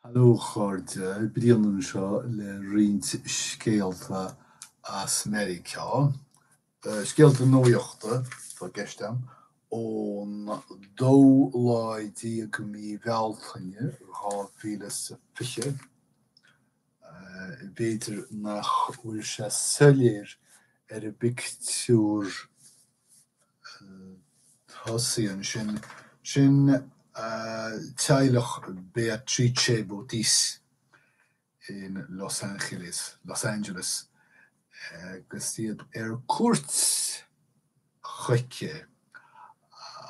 Halóchord briann seo le riint scéalta as America. Scéalta nóíochta tá gestem ón dó láidí go mí bhealtainne rá bhíle sa fiche. Béidir nach bhfuil se soiléir ar a pictiúr thosaíonn sin teaghlach Beatrice Botis in Los Angeles. Agus iad ar cuairt chuice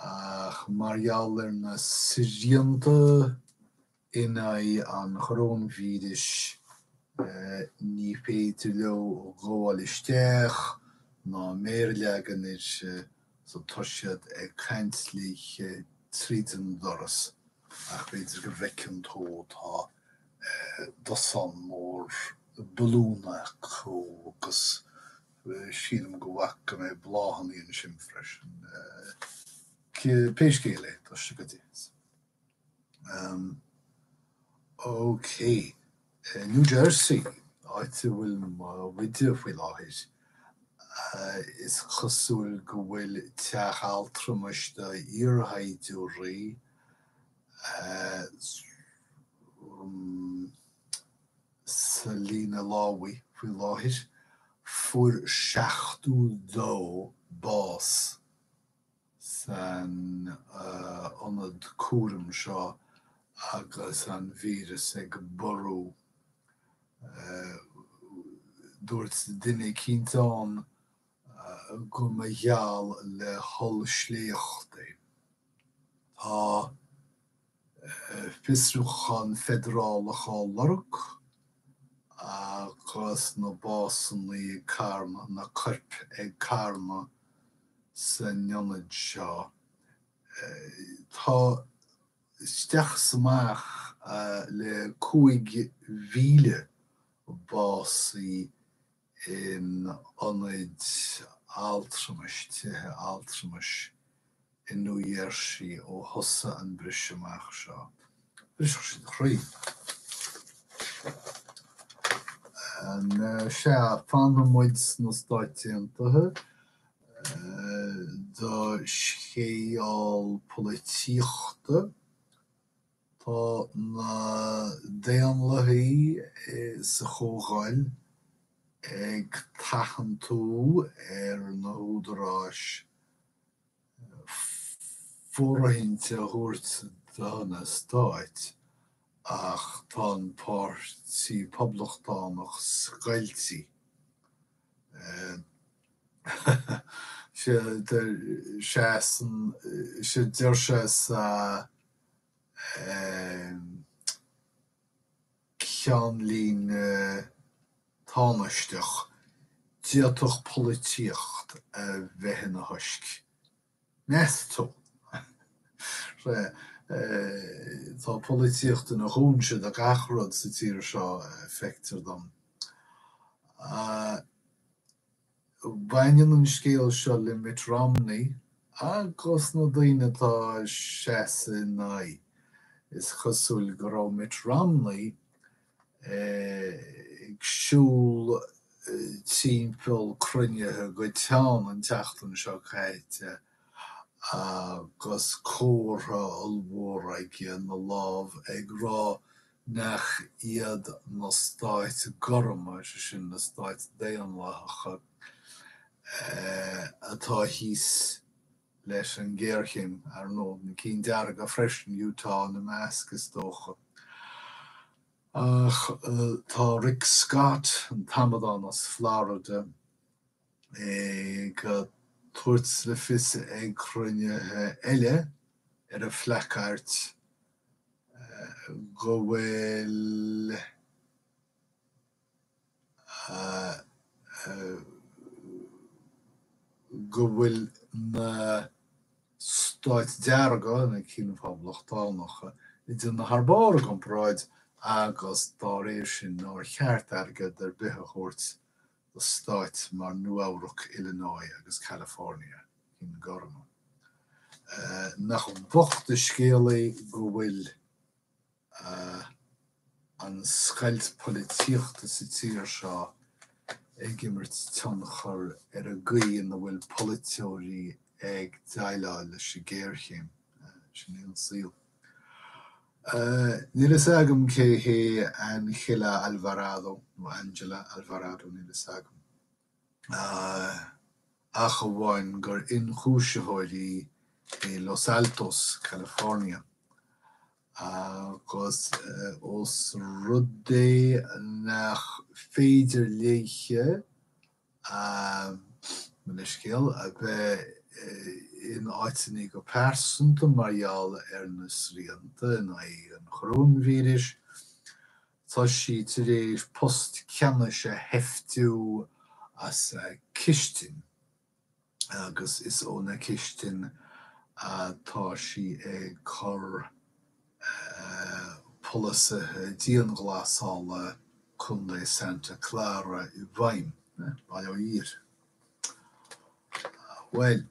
ach margheall ar na sirianta ina an chorón víris ní féidir leo gháil isteach ná méarleagan sa tuisiad ag caintlich trídan doras ach féidir go bhfeiceann tó tá dosan mór balúnach agus sílam go bhaca mé bláhan íon sin freisin péiscéala tá si go dtí. Okay. New Jersey áite bhfuil má bhuiide faoi láthir is chosúil go bhfuil teachalltramaiste iarrthaidiúirí sa lína lámhaí faoi láthir fuair 62 bás san ionad cuairim seo agus an vírus ag ború dúirt duine cinnteán go mbeadh le hol sléochta. Tá fiosrúchan federálach á lorg agus na básannaí karma na corp ag karma san ionad seo. Tá isteach samach le 5,000 básaí in ionad altramas in New Jersey ó thosa an bris amach seo. Bris sin chraí. An se fanmuid na Stáitiúntaithe do scéal polítíochta tá na déanlaí sa chógáil ag tachan tú ar na údaráis fórthainte thuairt na Stáit ach tá an pártaí poblachtánach scailtí. Se deir se sa ceanlín tánaisteach diaatach polítíocht a bheith na huisc. Neastó. Tá polítíocht na húnse a gachrod sa tíre seo feictar dom. Baineann an scéal seo le Mitt Romney agus na daoine tá seasa inné. Is chosúil go raibh Mitt Romney ag siúl timpeall cruinnithe go teann an teachtain seo caite agus córa ulmhóraige na lámh ag rá nach iad na Stáit Gorma sin na Stáit Déanlacha atá híos leis an ggéirchéim ar nó na cinn dearg a freisin Utah na meascas dócha. Ach tá Rick Scott an tamadán as Florida ag tuairt le fios ag cruinnithe eile ar a phleacart go bhfuil na Stáit Dearga na cinn poblachtánach idir na Harbára an práid agus dá réir sin nóir cheart airgid ar bithe chóirt na Stáit mar New York, Illinois agus California cinn Gorma. Nach bocht de scéala go bhfuil an schaalt politieachta sa tír seo ag immert tionchar a gaon na bhfuil politeoirí ag daile leis a géirchéim sin éon síl. Níl is agam cé hé Angela Alvarado níl is agam. Ach bháin gur inchúiseóirí i Los Altos, California. Agus os rudé nach féidir léiche leiscéal a bheith in áitiní go persanta marall na sríanta na an chrónvíris. Tá sí tar éis post ceanna se heftú as kistin. Agus is óna kistin tá sí ag chur polasa díon glasála chun le Santa Clara I bhaim bailó ír. Well,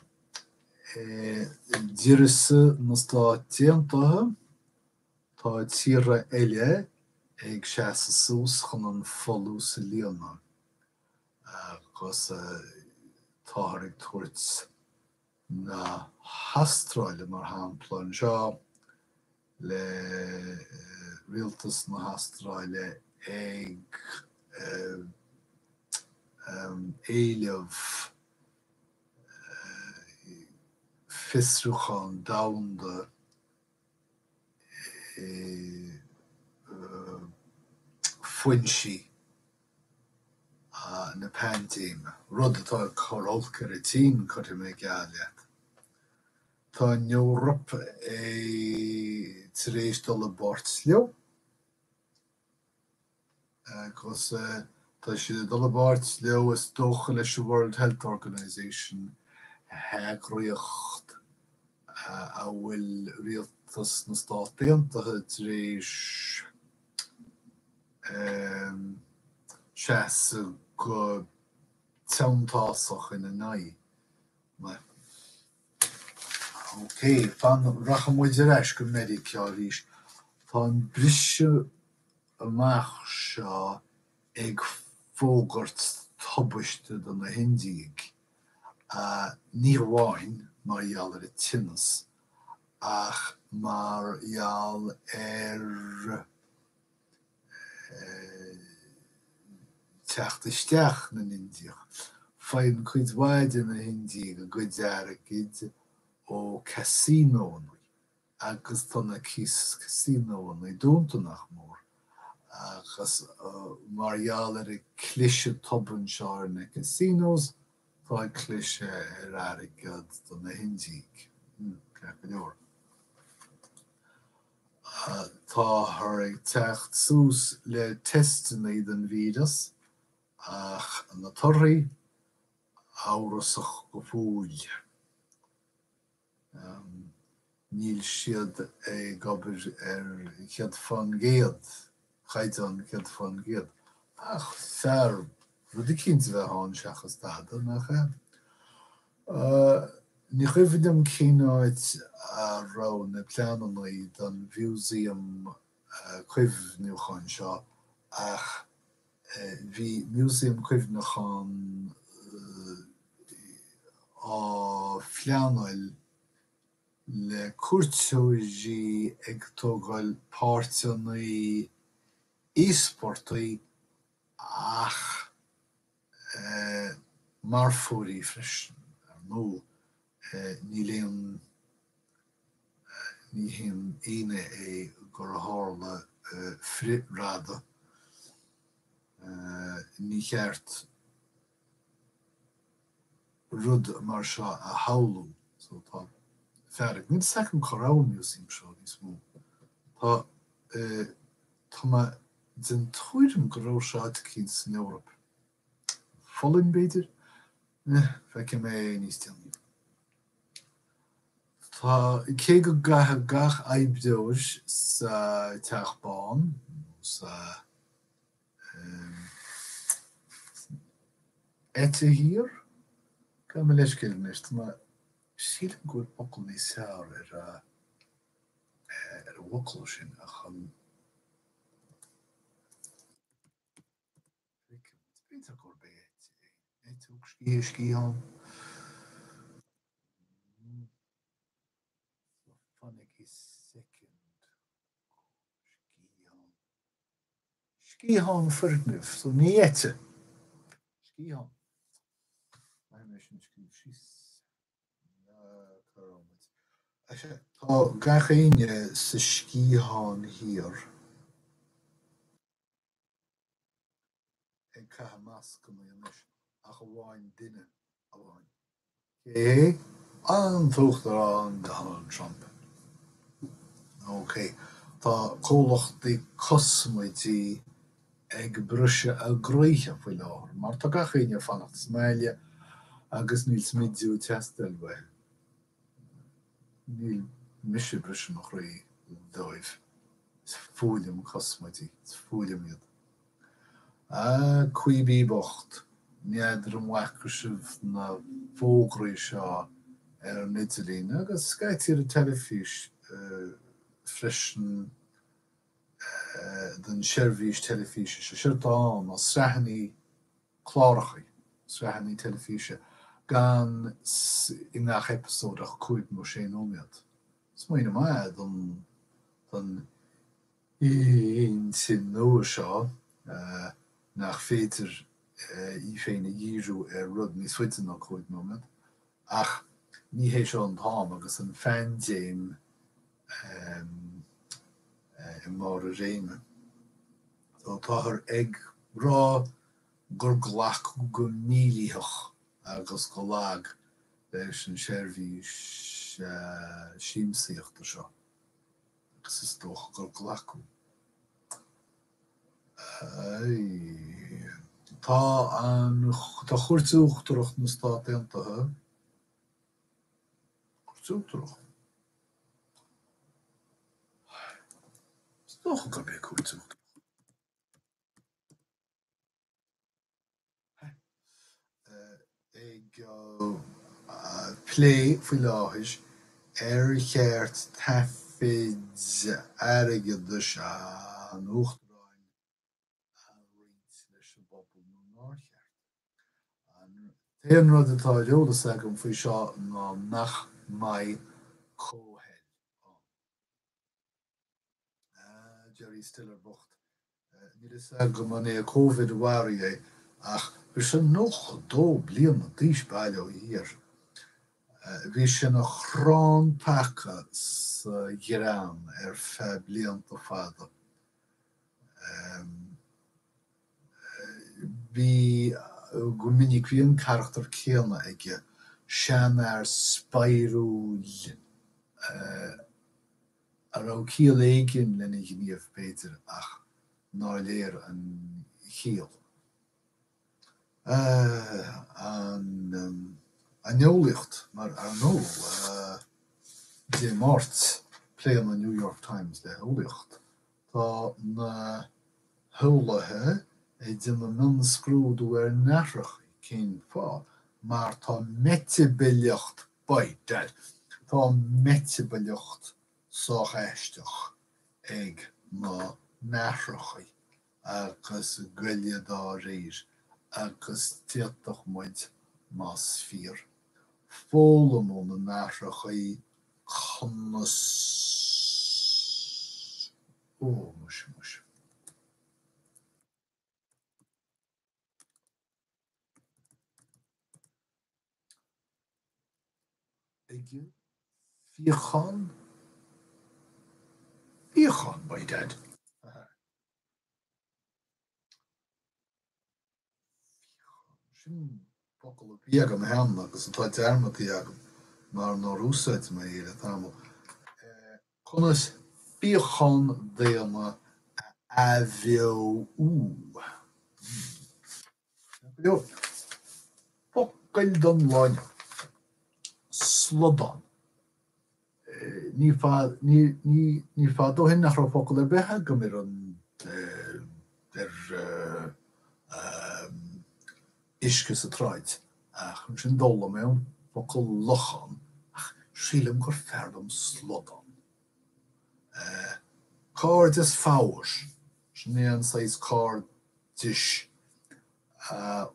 díirisa na stáitiantatha tá tíre eile ag seasa sús chun an folú sa líonna. Agus táthar ag tuairt na hastráile mar hampla an seo le rialtas na hastráile ag éileamh fisrúchan damhanda foinsí na pantíim, rud atá chorolcar a tím chuir mé gealaat. Tá in Eorop tar éis dul a bort leo, agus tá siad dul a bort leo is dócha leis a World Health Organization heagraíocht a bhfuil rialtas na stáitiantatha tar éis seasa go teantáiseach ina naí. Ok, fan rachamuid eis go méid cearís. Tá an brise amach seo ag fógart tobaiste don na Hindiaigh. Ní bháin mar gheall ar a tinnas, ach mar gheall teachtasteach na Hindiaigh. Fainn cuid mhaide na Hindiaigh a go dearagid ó casino agus tá na casino na dúntanach mór. Agus mar gheall ar a clise tobann seo na casinos, tá clise ar airgad don na Hindiaigh. Tá thar ag teacht sús le testanna iad an víras, ach na torraí áras go fúil. Níl siad ag gobar chead fan géad, chaid an chead fan géad. Ach, fear, rud cínta bheith hán seachas dada nach ní chuimhidm cínáid rá na pleananaí don museum cuimhnúchan seo, ach bhí museum cuimhnúchan á phleanáil le cuairteoirí ag tógáil páirteannaí e-sportaí ach marfóirí freisin nó ní léon ní híon aine é gur tharla fritráda ní cheart rud mar seo a haulú so tá fearg. Ní second chorán museum seo níos mó. Tá ma den tuairim go raibh seo cíns in Eorop. Follin beidir? Feice mé níos teann. Tá cé go gatha gach aibdóir sa teachbán sa hir ga me leiscéilnis tá sílim go bocail níos fearr ar a bhucail sin a chun Peter Corbett. Het ook ski van ik is second. Skihan verknuf, so niet. Skihan. Mijn mission ski's. Tá gachéine sa skihan hier. En ka mas go a bháin duine a bháin. Cé an tuchttar an Donald Trump. Oké. Tá cólachtaí cosmaidí ag bruse a gréithe faoi láthir, mar tá gachéine fannacht smaile agus níl smidú testal bheith. Níl mise bruse nach raí dóibh. Is fúlim cosmaidí, is fúlim iad. Cuibí bocht, niadr an wacrisibh na fógraí seo ar Nitalín, agus scaitiar a telefís frisin den sérvís telefíse se sirtán a srehanní chlárachaí, srehanní telefíse gan in nach episódach cuaig nó sé nómiad. Smaoine mai don in sin nó seo nach féidir í féinna díú ar rud ní Suite nach chuig nómiad, ach ní hé seo an tám agus an fandéim I mar a réime. Tá ag rá gur ghlach go mílíoch agus go lag leis an sérvís síimsíochta seo. Agus is doch gur ghlachú. Tá chuirtúchtach na Stát Aontaithe. Chuirtúchtach. Toch gur bé chuirtúchtach. Ag plé faoi láthis ar cheart taifid airige dus an uachtaráin an riint leis an bobal nó nácheart. Téan rud atá leolas agam faoi seo ná nach mai cóhéil. Jerry Stiller bocht. Ní is go man é COVID warí é ach er sin noch dó blian na díos bailile hir. Bhí sin a chrán tacha sa Ghirán ar fe blianta fada. Bhí go minic bhíon charachtar céanna ige sean ar spirúil a ra cíal éigin lena gníomh Peter ach ná léir an chéal. An neolicht, maar nó dé mart plé an New York Times le olicht. Tá na thulathe dinne minscrúdú ar nearach cén fá, maar tá metibiljocht baid. Tá metibiljocht sáchaisteach ag na nearachí agus ghuiile dá réir. Agus tíochtach muid más fír. Fólam ó na nárachaí chunas muis. Ige fíchan by dad. Pokkel op agam hen agus an tá dermatí agam mar ná úsáid mé éile tamil. Conas bíchan déana a bheú. Pokkel don láine. Slodan. Ní fá dó hin nach ra pokkel ar bethe go mir an iske sa tráid ach sin dóla mé fokul lochan ach sílim gur ferdum slodan. Card is fáis sin an sais card dis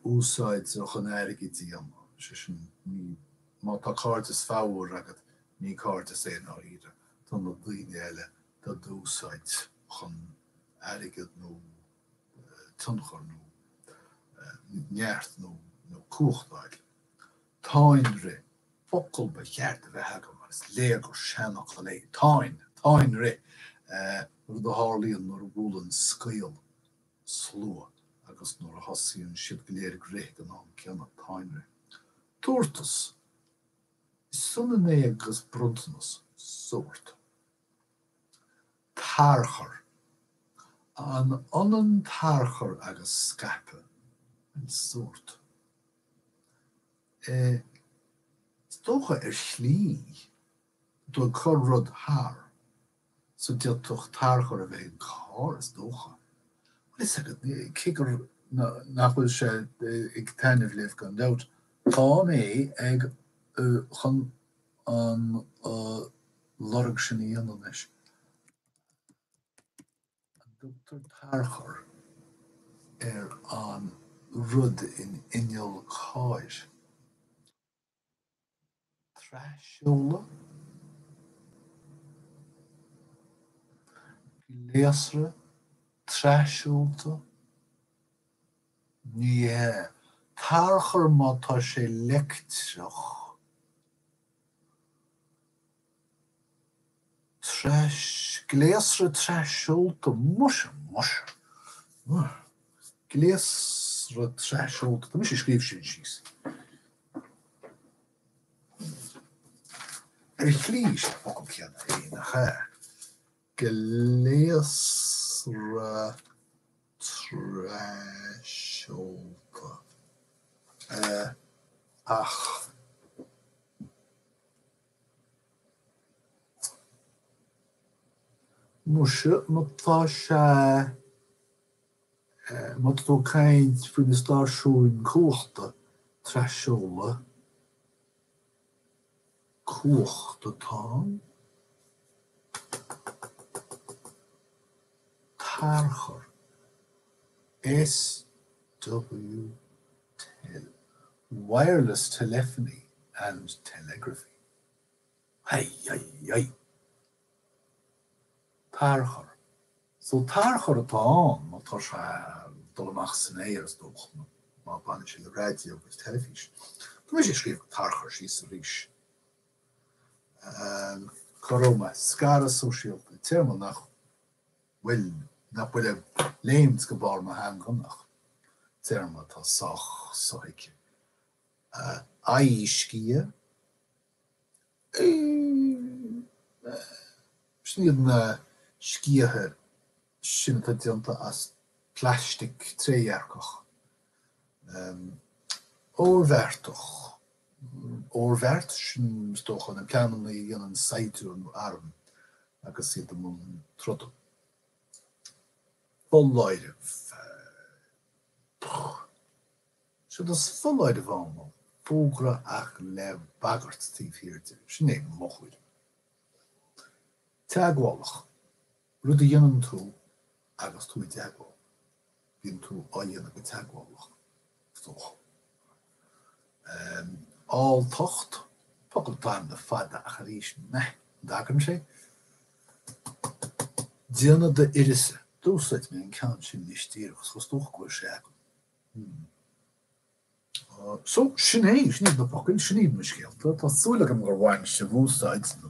úsáid so chun airigi díam má tá cáart is fáhar agad ní cáart is é áíre tá na daoine eile do dúsáid chun airigid nó tunchar nó neart nó cuachtáil. Táin ri focail ba cheart a bheith go mar is léagur seannach a lé táin ri ru do hálíonn nó bhúlann scail slua agus nóair a hosíonn siad go léir réit an an ceanna táin ri. Tuairtas is sunna é agus bruntanas soort. Tarchar an anan tarchar agus scape an soort. Stocha slí do chur rud haar so diaad toch tarchar a bheith cá is dócha. Is kicker nachhfuil se ag taineh leh gan dat. Tá mé ag chun an lorg sin íon is. Dr. Tarchar an rud in inneol cáir. Trasúla, léasre, trasúlta, ní Tarchar má tá sé lectrach. Gléasre trasúlta muise. Gléasre trasúlta, tá mis sé scríb sin síos. Chlís ook ceanna éanacha. Gléasre trasúlta. Ach. Muise mátá sé mátá caint faoin na stáisiúin cumhachta trasúla. Cumhachta tá. Tarchar. SW wireless telephony and telegraphy. Hey. Tarchar. So tarchar atá má tá sé dul amach san éir as dóch má ban sé le radio agus telefís. Tá sé scríb tarchar sí sa ríis. Coroma scara sosiálta téirme nach bhfuil léims go bar ma hang gannach. Téirme tá soch soic. Aiscia. Sníad na sciathe sin tá dianta as plastic tréarcach. Óvertoch. Óvert sin stocha an ceanna í an saitú an arm agus siad am trodu. Folleide. So das folleide van fógra ach le bagart tíf hiirte. Sin é mochuid. Teagwálach. Rud a dhéanam tú agus tú I teagwál. Bhíonn tú á dhéanam go teagwálach. Stoch. All tocht, pocal time the fada a charís dagan sé. Diana de irise, dúsait mé an cean sin níostíreachs chus dúchgóir sé agan. So sin é sníad na pocan sníad me scéalta, tá súla am gur bhain se bhúsáid nó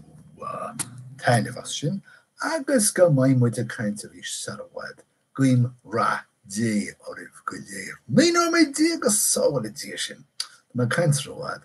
taineh sin, agus go maimuid a cainte rís sar a bhaid, goim rá dé ó rih go léir. Mí nó mé dé agus sáil a dé sin, na cainte a bhaid.